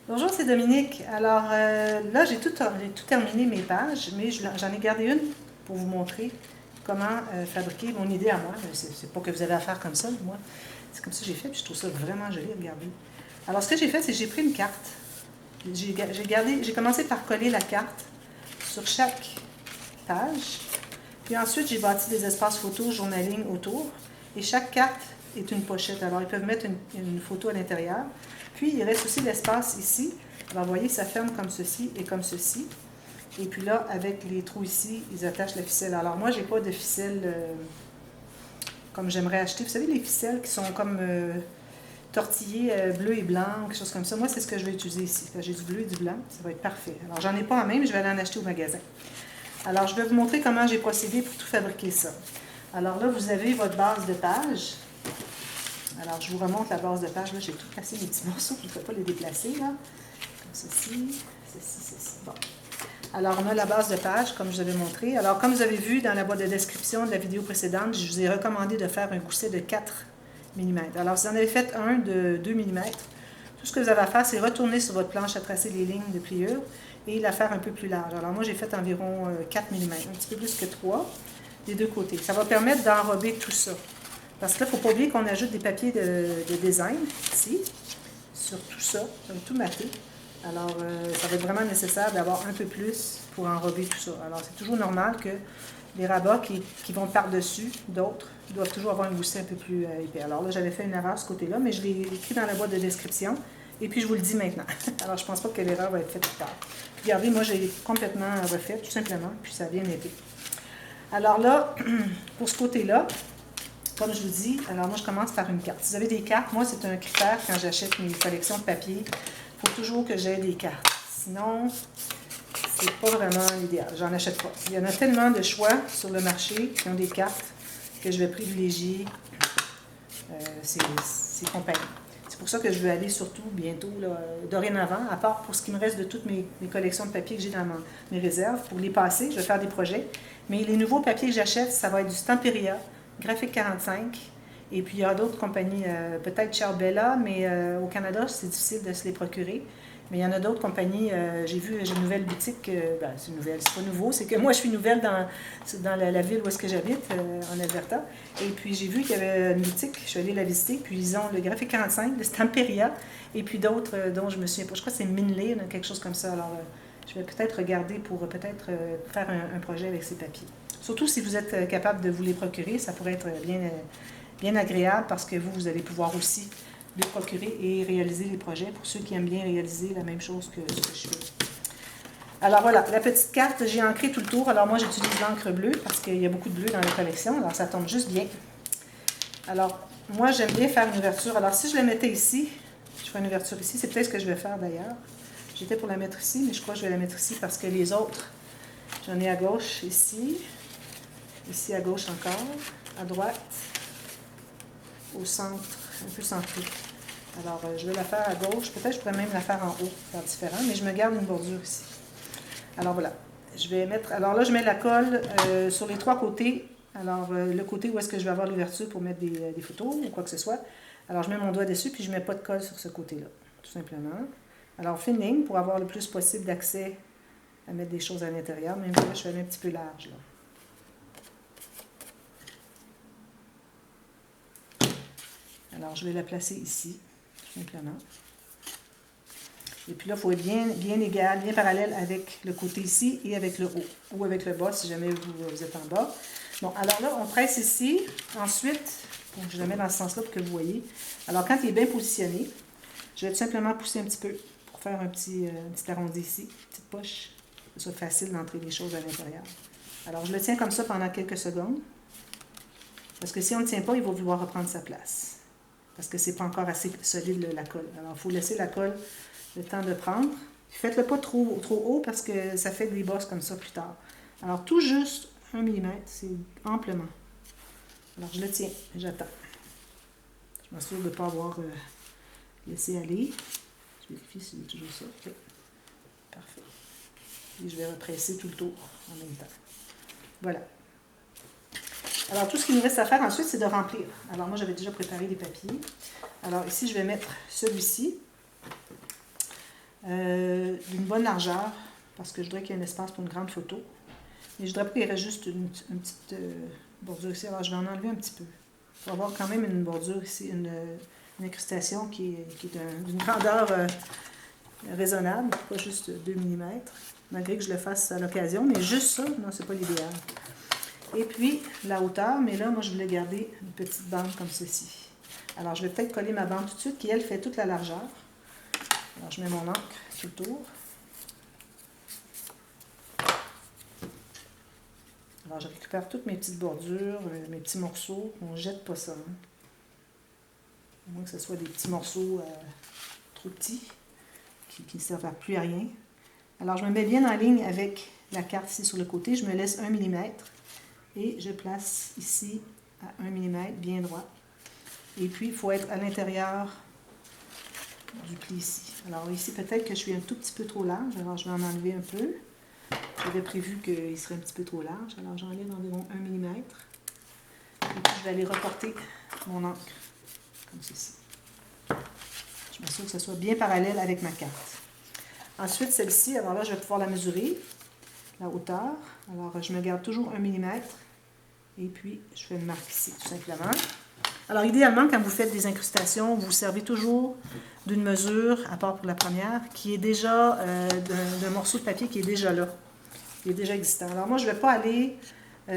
Bonjour, c'est Dominique. Alors là, j'ai tout terminé mes pages, mais j'en ai gardé une pour vous montrer comment fabriquer mon idée à moi. C'est pas que vous avez à faire comme ça, moi. C'est comme ça que j'ai fait, puis je trouve ça vraiment joli, regardez. Alors, ce que j'ai fait, c'est que j'ai pris une carte. J'ai commencé par coller la carte sur chaque page. Puis ensuite, j'ai bâti des espaces photos, journaling autour. Et chaque carte est une pochette. Alors, ils peuvent mettre une photo à l'intérieur. Puis, il reste aussi l'espace ici. Alors, vous voyez, ça ferme comme ceci et comme ceci. Et puis là, avec les trous ici, ils attachent la ficelle. Alors, moi, je n'ai pas de ficelle comme j'aimerais acheter. Vous savez, les ficelles qui sont comme tortillées bleu et blanc, quelque chose comme ça. Moi, c'est ce que je vais utiliser ici. J'ai du bleu et du blanc. Ça va être parfait. Alors, j'en ai pas en main, mais je vais aller en acheter au magasin. Alors, je vais vous montrer comment j'ai procédé pour tout fabriquer ça. Alors là, vous avez votre base de page. Alors, je vous remonte la base de page. Là, j'ai tout placé mes petits morceaux. Je ne peux pas les déplacer, là. Comme ceci, ceci. Bon. Alors, on a la base de page, comme je vous avais montré. Alors, comme vous avez vu dans la boîte de description de la vidéo précédente, je vous ai recommandé de faire un gousset de 4 mm. Alors, si vous en avez fait un de 2 mm, tout ce que vous avez à faire, c'est retourner sur votre planche à tracer les lignes de pliure et la faire un peu plus large. Alors, moi, j'ai fait environ 4 mm, un petit peu plus que 3 des deux côtés. Ça va permettre d'enrober tout ça. Parce que là, il ne faut pas oublier qu'on ajoute des papiers de design ici, sur tout ça, tout maté. Alors, ça va être vraiment nécessaire d'avoir un peu plus pour enrober tout ça. Alors, c'est toujours normal que les rabats qui vont par-dessus d'autres doivent toujours avoir un gousset un peu plus épais. Alors là, j'avais fait une erreur ce côté-là, mais je l'ai écrit dans la boîte de description. Et puis, je vous le dis maintenant. Alors, je ne pense pas que l'erreur va être faite plus tard. Regardez, moi, j'ai complètement refait, tout simplement, puis ça a bien été. Alors là, pour ce côté-là, comme je vous dis, alors moi, je commence par une carte. Si vous avez des cartes, moi, c'est un critère quand j'achète mes collections de papier. Il faut toujours que j'aie des cartes. Sinon, c'est pas vraiment l'idéal. J'en achète pas. Il y en a tellement de choix sur le marché qui ont des cartes que je vais privilégier ces compagnies. C'est pour ça que je veux aller surtout bientôt, là, dorénavant, à part pour ce qui me reste de toutes mes collections de papier que j'ai dans mes réserves, pour les passer, je vais faire des projets. Mais les nouveaux papiers que j'achète, ça va être du Stamperia, Graphique 45, et puis il y a d'autres compagnies, peut-être Charbella, mais au Canada, c'est difficile de se les procurer. Mais il y en a d'autres compagnies, j'ai une nouvelle boutique, c'est nouvelle, c'est pas nouveau, c'est que moi je suis nouvelle dans la ville où est-ce que j'habite, en Alberta. Et puis j'ai vu qu'il y avait une boutique, je suis allée la visiter, puis ils ont le Graphique 45, le Stamperia, et puis d'autres dont je me souviens pas, je crois que c'est Minley, quelque chose comme ça. Alors je vais peut-être regarder pour peut-être faire un projet avec ces papiers. Surtout si vous êtes capable de vous les procurer, ça pourrait être bien agréable parce que vous allez pouvoir aussi les procurer et réaliser les projets pour ceux qui aiment bien réaliser la même chose que ce que je fais. Alors voilà, la petite carte, j'ai ancré tout le tour. Alors moi, j'utilise l'encre bleue parce qu'il y a beaucoup de bleu dans la collection, alors ça tombe juste bien. Alors, moi, j'aime bien faire une ouverture. Alors, si je la mettais ici, je ferais une ouverture ici, c'est peut-être ce que je vais faire d'ailleurs. J'étais pour la mettre ici, mais je crois que je vais la mettre ici parce que les autres, j'en ai à gauche ici, ici à gauche encore, à droite, au centre, un peu centré. Alors, je vais la faire à gauche. Peut-être je pourrais même la faire en haut, faire différent, mais je me garde une bordure ici. Alors, voilà. Je vais mettre... Alors là, je mets la colle sur les trois côtés. Alors, le côté où est-ce que je vais avoir l'ouverture pour mettre des photos ou quoi que ce soit. Alors, je mets mon doigt dessus, puis je ne mets pas de colle sur ce côté-là, tout simplement. Alors, fine ligne pour avoir le plus possible d'accès à mettre des choses à l'intérieur. Même là, je vais aller un petit peu large, là. Alors, je vais la placer ici, tout simplement. Et puis là, il faut être bien égal, bien parallèle avec le côté ici et avec le haut, ou avec le bas, si jamais vous êtes en bas. Bon, alors là, on presse ici. Ensuite, je le mets dans ce sens-là pour que vous voyez. Alors, quand il est bien positionné, je vais tout simplement pousser un petit peu pour faire un petit arrondi ici, une petite poche, que ce soit facile d'entrer les choses à l'intérieur. Alors, je le tiens comme ça pendant quelques secondes, parce que si on ne le tient pas, il va vouloir reprendre sa place. Parce que c'est pas encore assez solide la colle. Alors, il faut laisser la colle le temps de prendre. Faites-le pas trop haut parce que ça fait des bosses comme ça plus tard. Alors, tout juste 1 mm, c'est amplement. Alors, je le tiens, j'attends. Je m'assure de ne pas avoir laissé aller. Je vérifie si c'est toujours ça. Okay. Parfait. Et je vais represser tout le tour en même temps. Voilà. Alors, tout ce qu'il nous reste à faire ensuite, c'est de remplir. Alors, moi, j'avais déjà préparé des papiers. Alors, ici, je vais mettre celui-ci. d'une bonne largeur, parce que je voudrais qu'il y ait un espace pour une grande photo. Mais je voudrais pas qu'il reste juste une petite bordure ici. Alors, je vais en enlever un petit peu. Pour avoir quand même une bordure ici, une incrustation qui est d'une grandeur raisonnable, pas juste 2 mm, malgré que je le fasse à l'occasion. Mais juste ça, non, c'est pas l'idéal. Et puis, la hauteur, mais là, moi, je voulais garder une petite bande comme ceci. Alors, je vais peut-être coller ma bande tout de suite, qui, elle, fait toute la largeur. Alors, je mets mon encre tout le tour. Alors, je récupère toutes mes petites bordures, mes petits morceaux. On ne jette pas ça. Hein. À moins que ce soit des petits morceaux trop petits, qui ne servent plus à rien. Alors, je me mets bien en ligne avec la carte ici sur le côté. Je me laisse 1 mm et je place ici à 1 mm, bien droit. Et puis, il faut être à l'intérieur du pli ici. Alors ici, peut-être que je suis un tout petit peu trop large. Alors, je vais en enlever un peu. J'avais prévu qu'il serait un petit peu trop large. Alors, j'enlève environ 1 mm. Et puis, je vais aller reporter mon encre, comme ceci. Je m'assure que ce soit bien parallèle avec ma carte. Ensuite, celle-ci, alors là, je vais pouvoir la mesurer, la hauteur. Alors, je me garde toujours 1 mm. Et puis, je fais une marque ici, tout simplement. Alors, idéalement, quand vous faites des incrustations, vous vous servez toujours d'une mesure, à part pour la première, qui est déjà d'un morceau de papier qui est déjà là, qui est déjà existant. Alors, moi, je ne vais pas aller,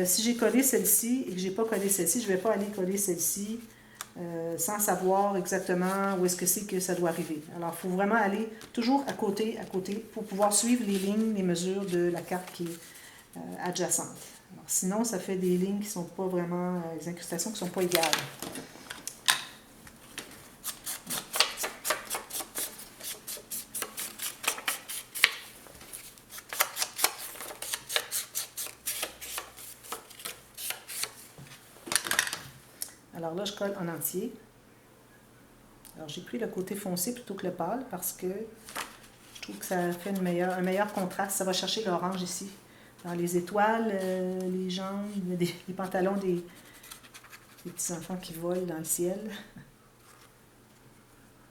si j'ai collé celle-ci et que je n'ai pas collé celle-ci, je ne vais pas aller coller celle-ci sans savoir exactement où est-ce que c'est que ça doit arriver. Alors, il faut vraiment aller toujours à côté, pour pouvoir suivre les lignes, les mesures de la carte qui est adjacente. Alors, sinon, ça fait des lignes qui ne sont pas vraiment, des incrustations qui ne sont pas égales. Alors là, je colle en entier. Alors, j'ai pris le côté foncé plutôt que le pâle parce que je trouve que ça fait un meilleur contraste. Ça va chercher l'orange ici. Dans les étoiles, les jambes, les pantalons des petits enfants qui volent dans le ciel.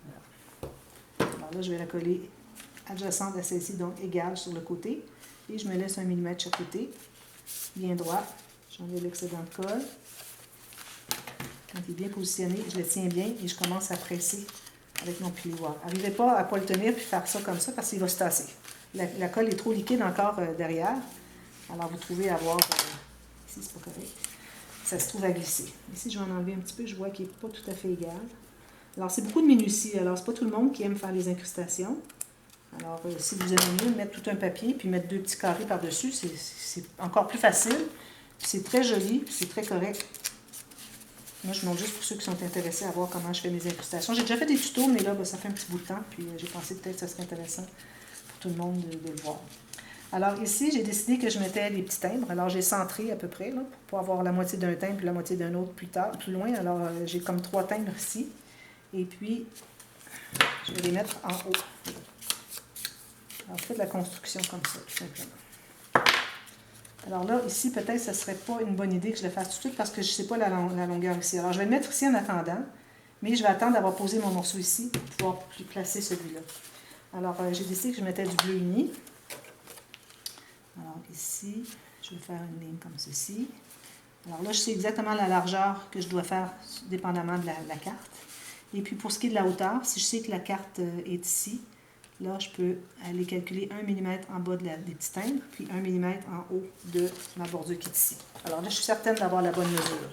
Voilà. Alors là, je vais la coller adjacente à celle-ci, donc égale sur le côté. Et je me laisse 1 mm de chaque côté, bien droit. J'enlève l'excédent de colle. Quand il est bien positionné, je le tiens bien et je commence à presser avec mon plioir. N'arrivez pas à ne pas le tenir puis faire ça comme ça parce qu'il va se tasser. La colle est trop liquide encore derrière. Alors, vous trouvez à voir, ici, c'est pas correct, ça se trouve à glisser. Ici, je vais en enlever un petit peu, je vois qu'il n'est pas tout à fait égal. Alors, c'est beaucoup de minutie. Alors, c'est pas tout le monde qui aime faire les incrustations. Alors, si vous aimez mieux mettre tout un papier puis mettre 2 petits carrés par-dessus, c'est encore plus facile. C'est très joli, c'est très correct. Moi, je montre juste pour ceux qui sont intéressés à voir comment je fais mes incrustations. J'ai déjà fait des tutos, mais là, ça fait un petit bout de temps, puis j'ai pensé peut-être que ça serait intéressant pour tout le monde de le voir. Alors ici, j'ai décidé que je mettais les petits timbres. Alors j'ai centré à peu près, là, pour avoir la moitié d'un timbre et la moitié d'un autre plus loin. Alors j'ai comme 3 timbres ici. Et puis, je vais les mettre en haut. Alors je fais de la construction comme ça, tout simplement. Alors là, ici, peut-être ce ne serait pas une bonne idée que je le fasse tout de suite parce que je ne sais pas la longueur ici. Alors je vais le mettre ici en attendant, mais je vais attendre d'avoir posé mon morceau ici pour pouvoir placer celui-là. Alors j'ai décidé que je mettais du bleu uni. Alors ici, je vais faire une ligne comme ceci. Alors là, je sais exactement la largeur que je dois faire dépendamment de la carte. Et puis pour ce qui est de la hauteur, si je sais que la carte est ici, là, je peux aller calculer 1 mm en bas des petits timbres, puis 1 mm en haut de ma bordure qui est ici. Alors là, je suis certaine d'avoir la bonne mesure.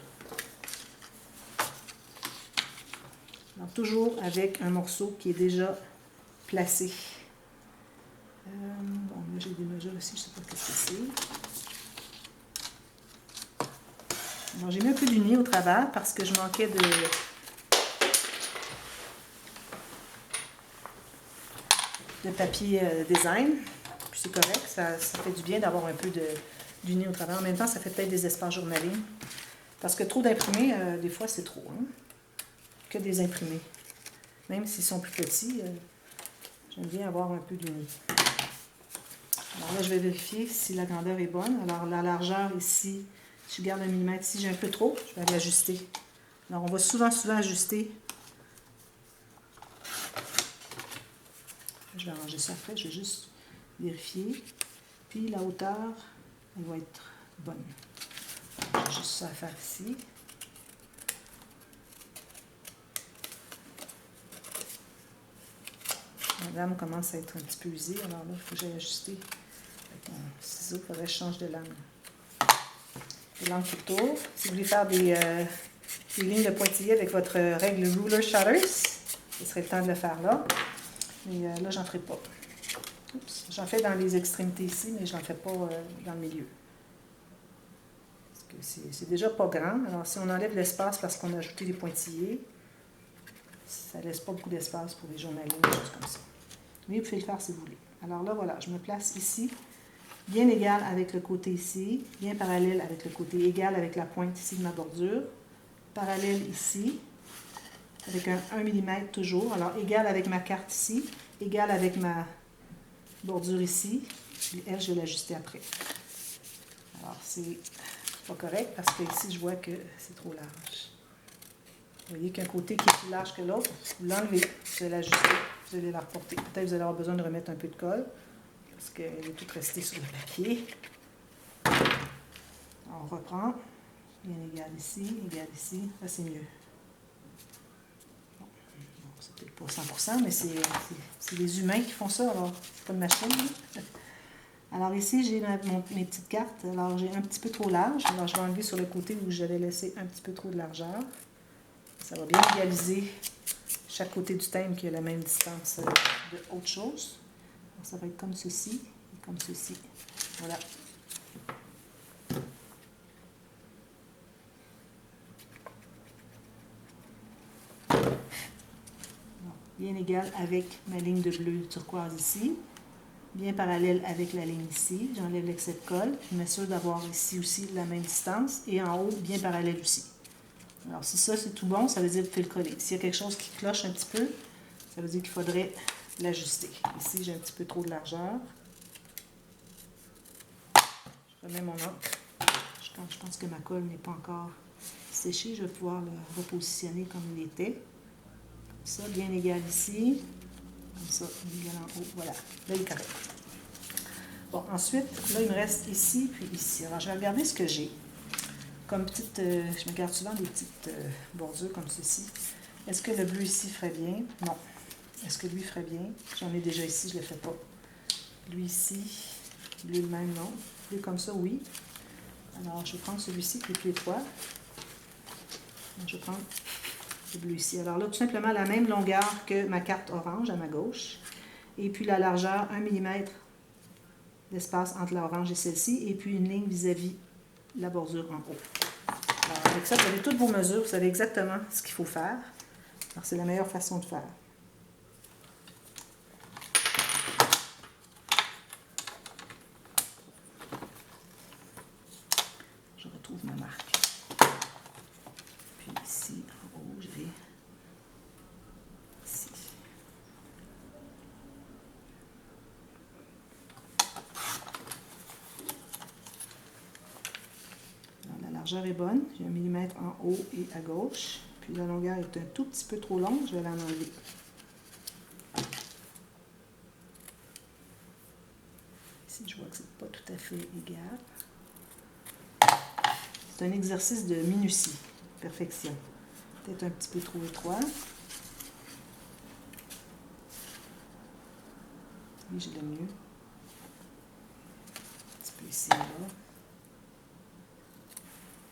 Donc toujours avec un morceau qui est déjà placé. Bon, là, j'ai des mesures ici, je ne sais pas ce que c'est. Alors, j'ai mis un peu d'uni au travers parce que je manquais de papier design. Puis c'est correct, ça fait du bien d'avoir un peu d'uni au travers. En même temps, ça fait peut-être des espaces journaliers. Parce que trop d'imprimés, des fois, c'est trop. Hein? Que des imprimés. Même s'ils sont plus petits, j'aime bien avoir un peu d'uni. Alors là, je vais vérifier si la grandeur est bonne. Alors la largeur ici, je garde 1 mm. Si j'ai un peu trop, je vais l'ajuster. Alors on va souvent ajuster Je vais arranger ça après, je vais juste vérifier. Puis la hauteur, elle va être bonne. J'ai juste ça à faire ici. La lame commence à être un petit peu usée, alors là, il faut que j'aille ajuster avec mon ciseau. Il faudrait que je change de lame. De l'angle tout le tour. Si vous voulez faire des lignes de pointillés avec votre règle Ruler Shutters, ce serait le temps de le faire là. Mais là, j'en ferai pas. J'en fais dans les extrémités ici, mais je n'en fais pas dans le milieu. Parce que c'est déjà pas grand. Alors, si on enlève l'espace parce qu'on a ajouté des pointillés, ça ne laisse pas beaucoup d'espace pour les journalines, des choses comme ça. Mais vous pouvez le faire si vous voulez. Alors là, voilà, je me place ici, bien égal avec le côté ici, bien parallèle avec le côté égal avec la pointe ici de ma bordure, parallèle ici, avec un 1 mm toujours, alors égal avec ma carte ici, égal avec ma bordure ici, puis elle, je vais l'ajuster après. Alors, c'est pas correct parce que ici, je vois que c'est trop large. Vous voyez qu'un côté qui est plus large que l'autre, vous l'enlevez, vous allez l'ajuster, vous allez la reporter. Peut-être que vous allez avoir besoin de remettre un peu de colle parce qu'elle est toute restée sur le papier. Alors, on reprend, bien égal ici, là c'est mieux. Bon, c'est peut-être pas 100%, mais c'est les humains qui font ça, alors c'est pas une machine. Alors ici, j'ai mes petites cartes, alors j'ai un petit peu trop large, alors je vais enlever sur le côté où j'avais laissé un petit peu trop de largeur. Ça va bien égaliser chaque côté du thème qui a la même distance de autre chose. Alors, ça va être comme ceci et comme ceci. Voilà. Alors, bien égal avec ma ligne de bleu turquoise ici. Bien parallèle avec la ligne ici. J'enlève l'excès de colle. Je m'assure d'avoir ici aussi la même distance. Et en haut, bien parallèle aussi. Alors, si ça, c'est tout bon, ça veut dire que vous pouvez le coller. S'il y a quelque chose qui cloche un petit peu, ça veut dire qu'il faudrait l'ajuster. Ici, j'ai un petit peu trop de largeur. Je remets mon encre. Quand je pense que ma colle n'est pas encore séchée, je vais pouvoir le repositionner comme il était. Comme ça, bien égal ici. Comme ça, égal en haut. Voilà, là, il est correct. Bon, ensuite, là, il me reste ici, puis ici. Alors, je vais regarder ce que j'ai. Comme petite, je me garde souvent des petites bordures comme ceci. Est-ce que le bleu ici ferait bien? Non. Est-ce que lui ferait bien? J'en ai déjà ici, je ne le fais pas. Lui ici, bleu le même, non. Bleu comme ça, oui. Alors, je vais prendre celui-ci qui est plus étroit. Donc, je vais prendre le bleu ici. Alors là, tout simplement la même longueur que ma carte orange à ma gauche. Et puis la largeur, 1 mm d'espace entre l'orange et celle-ci. Et puis une ligne vis-à-vis la bordure en haut. Alors, avec ça, vous avez toutes vos mesures, vous savez exactement ce qu'il faut faire. Alors, c'est la meilleure façon de faire. Je retrouve ma marque. Puis ici, en haut, je vais ici. Alors, la largeur est bonne. J'ai 1 mm en haut et à gauche. Puis la longueur est un tout petit peu trop longue. Je vais l'en enlever. Ici, je vois que c'est pas tout à fait égal. C'est un exercice de minutie, perfection. Peut-être un petit peu trop étroit. Oui, j'ai le mieux. Un petit peu ici et là.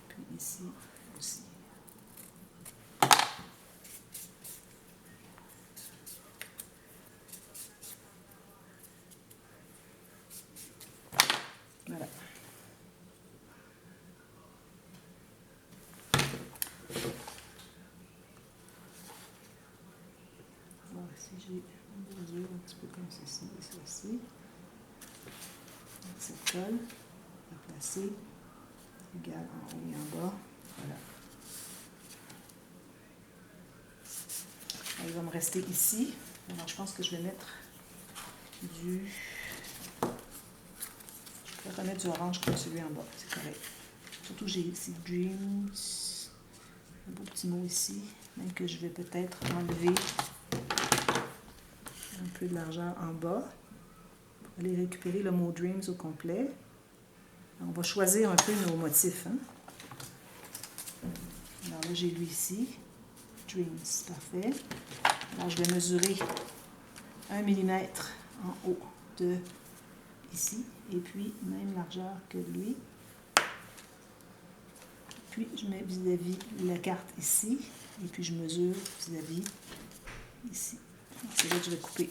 Puis ici aussi. Voilà. Bon, ici j'ai une bordure un petit peu comme ceci et ceci. Cette colle, la placer, égale en haut et en bas. Voilà. Alors, il va me rester ici. Alors je pense que je vais mettre du... Je vais remettre du orange comme celui en bas, c'est correct. Surtout j'ai ici Dreams, un beau petit mot ici, même que je vais peut-être enlever un peu de largeur en bas pour aller récupérer le mot Dreams au complet. On va choisir un peu nos motifs. Hein? Alors là, j'ai lui ici. Dreams, parfait. Alors, je vais mesurer 1 mm en haut de ici. Et puis, même largeur que lui. Puis, je mets vis-à-vis la carte ici. Et puis, je mesure vis-à-vis ici. C'est là que je vais couper.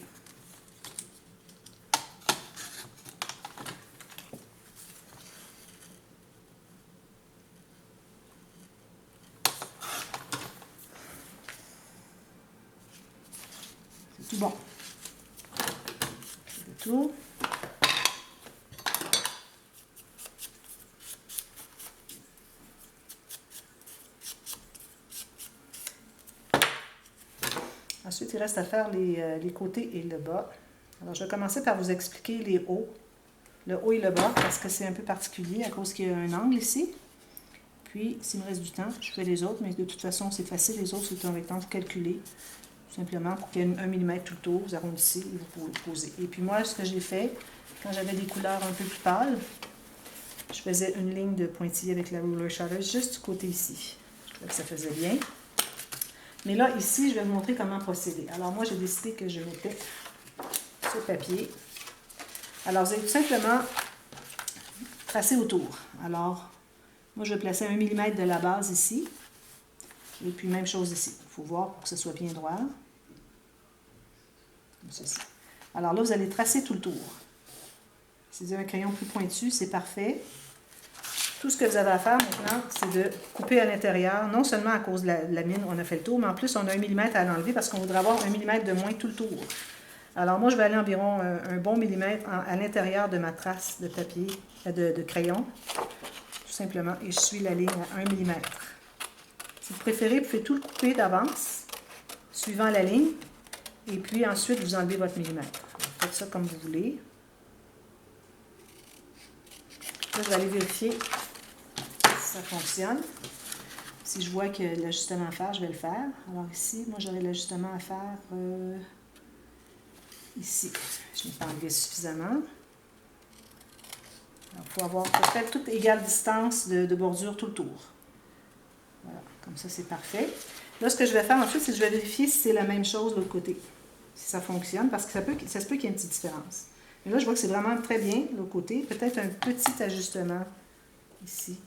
C'est tout bon. C'est tout. Ensuite, il reste à faire les côtés et le bas. Alors, je vais commencer par vous expliquer les hauts, le haut et le bas, parce que c'est un peu particulier à cause qu'il y a un angle ici. Puis, s'il me reste du temps, je fais les autres, mais de toute façon, c'est facile. Les autres, c'est un rectangle calculé, tout simplement, pour qu'il y ait 1 mm tout le tour. Vous arrondissez et vous pouvez poser. Et puis moi, ce que j'ai fait, quand j'avais des couleurs un peu plus pâles, je faisais une ligne de pointillé avec la ruler shutter juste du côté ici. Je trouvais que ça faisait bien. Mais là, ici, je vais vous montrer comment procéder. Alors, moi, j'ai décidé que je mettais ce papier. Alors, vous allez tout simplement tracer autour. Alors, moi, je vais placer 1 mm de la base ici. Et puis, même chose ici. Il faut voir pour que ce soit bien droit. Comme ceci. Alors là, vous allez tracer tout le tour. Si vous avez un crayon plus pointu, c'est parfait. Tout ce que vous avez à faire maintenant, c'est de couper à l'intérieur, non seulement à cause de la mine, on a fait le tour, mais en plus, on a 1 mm à l'enlever parce qu'on voudrait avoir 1 mm de moins tout le tour. Alors moi, je vais aller environ un bon millimètre à l'intérieur de ma trace de papier, de crayon, tout simplement, et je suis la ligne à 1 mm. Si vous préférez, vous pouvez tout le couper d'avance, suivant la ligne, et puis ensuite, vous enlevez votre millimètre. Faites ça comme vous voulez. Là, je vais aller vérifier si ça fonctionne. Si je vois que l'ajustement à faire, je vais le faire. Alors ici, moi, j'aurai l'ajustement à faire ici. Je n'ai pas enlevé suffisamment. Il faut avoir peut-être toute égale distance de bordure tout le tour. Voilà, comme ça, c'est parfait. Là, ce que je vais faire ensuite, c'est que je vais vérifier si c'est la même chose de l'autre côté. Si ça fonctionne, parce que ça se peut qu'il y ait une petite différence. Mais là, je vois que c'est vraiment très bien de l'autre côté. Peut-être un petit ajustement ici.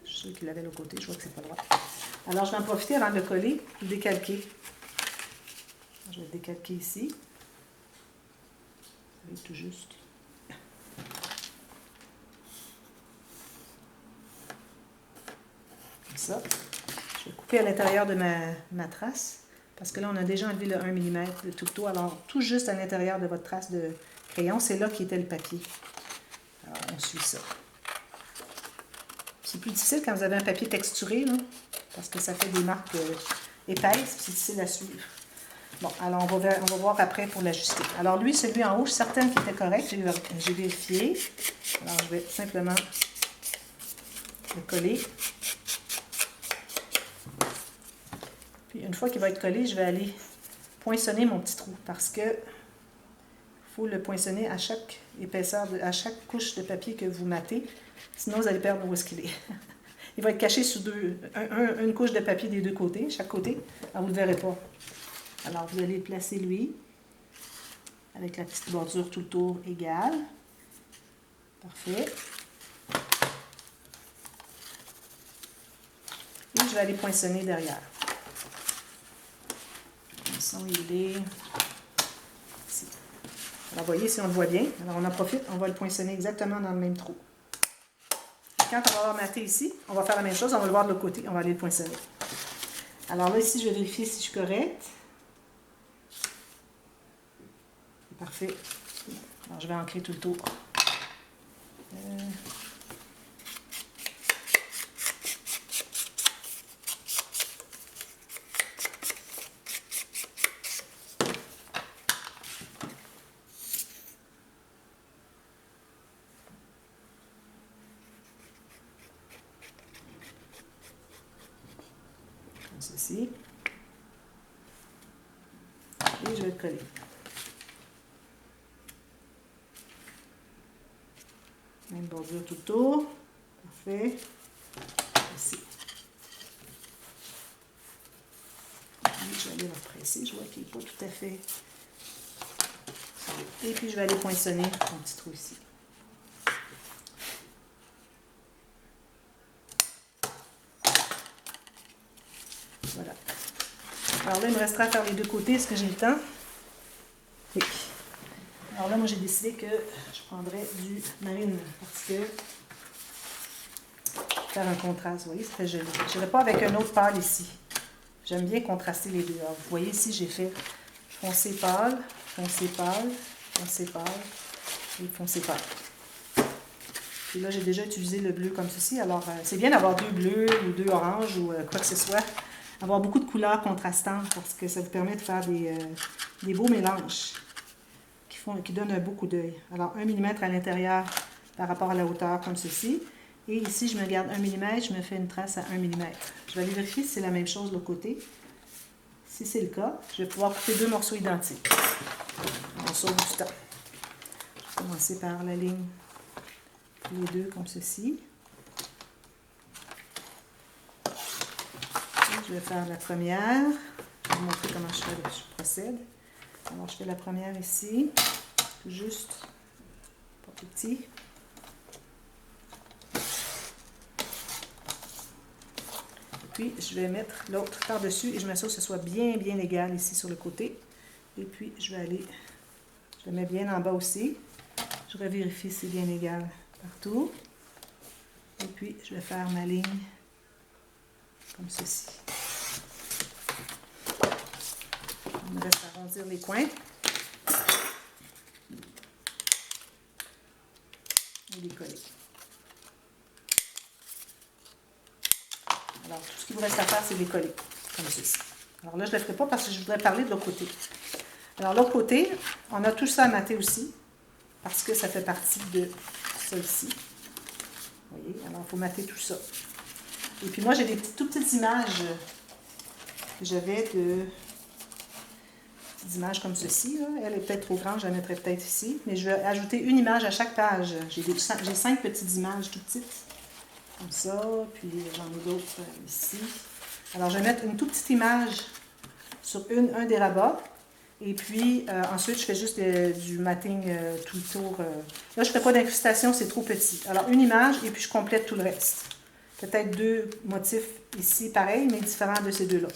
Je suis sûre qu'il avait l'autre côté, je vois que c'est pas droit. Alors, je vais en profiter avant de le coller, de décalquer. Je vais le décalquer ici. Ça va être tout juste. Comme ça. Je vais couper à l'intérieur de ma trace, parce que là, on a déjà enlevé le 1 mm de tout le tour. Alors, tout juste à l'intérieur de votre trace de crayon, c'est là qu'était le papier. Alors, on suit ça. C'est plus difficile quand vous avez un papier texturé, là, parce que ça fait des marques épaisses, c'est difficile à suivre. Bon, alors on va voir après pour l'ajuster. Alors lui, celui en haut, je suis certaine qu'il était correct, j'ai vérifié. Alors je vais simplement le coller. Puis une fois qu'il va être collé, je vais aller poinçonner mon petit trou, parce que il faut le poinçonner à chaque épaisseur, à chaque couche de papier que vous matez. Sinon, vous allez perdre où est-ce qu'il est. Il va être caché sous une couche de papier des deux côtés, chaque côté. Alors, vous ne le verrez pas. Alors, vous allez le placer, lui, avec la petite bordure tout le tour égale. Parfait. Et je vais aller poinçonner derrière. Le son, il est ici. Alors, vous voyez, si on le voit bien, alors on en profite, on va le poinçonner exactement dans le même trou. Quand on va avoir maté ici, on va faire la même chose, on va le voir de l'autre côté, on va aller le poinçonner. Alors là, ici, je vais vérifier si je suis correcte. Parfait. Alors, je vais ancrer tout le tour. Comme ceci. Et je vais le coller. Même bordure tout autour. Parfait. Ici. Je vais aller represser. Je vois qu'il n'est pas tout à fait. Et puis, je vais aller poinçonner mon petit trou ici. Voilà. Alors là, il me restera à faire les deux côtés. Est-ce que j'ai le temps? Oui. Alors là, moi, j'ai décidé que je prendrais du marine parce que faire un contraste, vous voyez, c'est très joli. Je n'irai pas avec un autre pâle ici. J'aime bien contraster les deux. Alors, vous voyez ici, j'ai fait foncé pâle, foncé pâle, foncé pâle et foncé pâle. Puis là, j'ai déjà utilisé le bleu comme ceci. Alors, c'est bien d'avoir deux bleus ou deux oranges ou quoi que ce soit. Avoir beaucoup de couleurs contrastantes parce que ça vous permet de faire des beaux mélanges qui donnent un beau coup d'œil. Alors, 1 mm à l'intérieur par rapport à la hauteur comme ceci. Et ici, je me garde 1 mm, je me fais une trace à 1 mm. Je vais aller vérifier si c'est la même chose de l'autre côté. Si c'est le cas, je vais pouvoir couper deux morceaux identiques. On sauve du temps. Je vais commencer par la ligne, les deux comme ceci. Et je vais faire la première. Je vais vous montrer comment je procède. Alors, je fais la première ici, tout juste, pas tout petit. Puis, je vais mettre l'autre par-dessus et je m'assure que ce soit bien, bien égal ici sur le côté. Et puis, je le mets bien en bas aussi. Je revérifie si c'est bien égal partout. Et puis, je vais faire ma ligne comme ceci. Il me reste à arrondir les coins. Et les coller. Alors, tout ce qu'il vous reste à faire, c'est les coller, comme ceci. Alors là, je ne le ferai pas parce que je voudrais parler de l'autre côté. Alors, l'autre côté, on a tout ça à mater aussi, parce que ça fait partie de celle-ci. Vous voyez? Alors, il faut mater tout ça. Et puis moi, j'ai des toutes petites images que j'avais images comme ceci. Là. Elle est peut-être trop grande, je la mettrai peut-être ici. Mais je vais ajouter une image à chaque page. J'ai 5 petites images tout petites. Comme ça. Puis j'en ai d'autres ici. Alors, je vais mettre une toute petite image sur un des rabats. Et puis, ensuite, je fais juste du matting tout le tour. Là, je ne ferai pas d'incrustation, c'est trop petit. Alors, une image et puis je complète tout le reste. Peut-être deux motifs ici, pareil, mais différents de ces deux-là.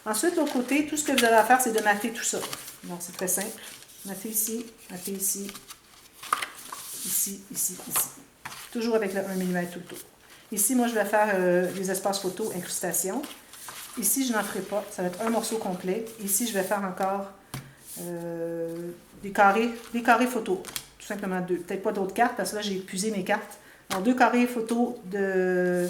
Ensuite, l'autre côté, tout ce que vous avez à faire, c'est de mater tout ça. Donc, c'est très simple. Mater ici, ici, ici. Toujours avec le 1 mm tout le tour. Ici, moi, je vais faire les espaces photo, incrustation. Ici, je n'en ferai pas. Ça va être un morceau complet. Ici, je vais faire encore des carrés photo. Tout simplement deux. Peut-être pas d'autres cartes, parce que là, j'ai épuisé mes cartes. Alors, 2 carrés photo de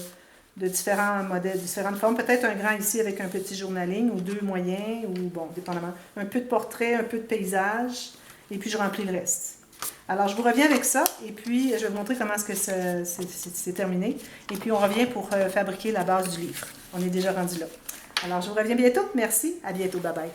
différents modèles, différentes formes. Peut-être un grand ici avec un petit journaling ou 2 moyens, ou bon, dépendamment. Un peu de portrait, un peu de paysage, et puis je remplis le reste. Alors, je vous reviens avec ça, et puis je vais vous montrer comment est-ce que c'est terminé. Et puis, on revient pour fabriquer la base du livre. On est déjà rendu là. Alors, je vous reviens bientôt. Merci. À bientôt. Bye bye.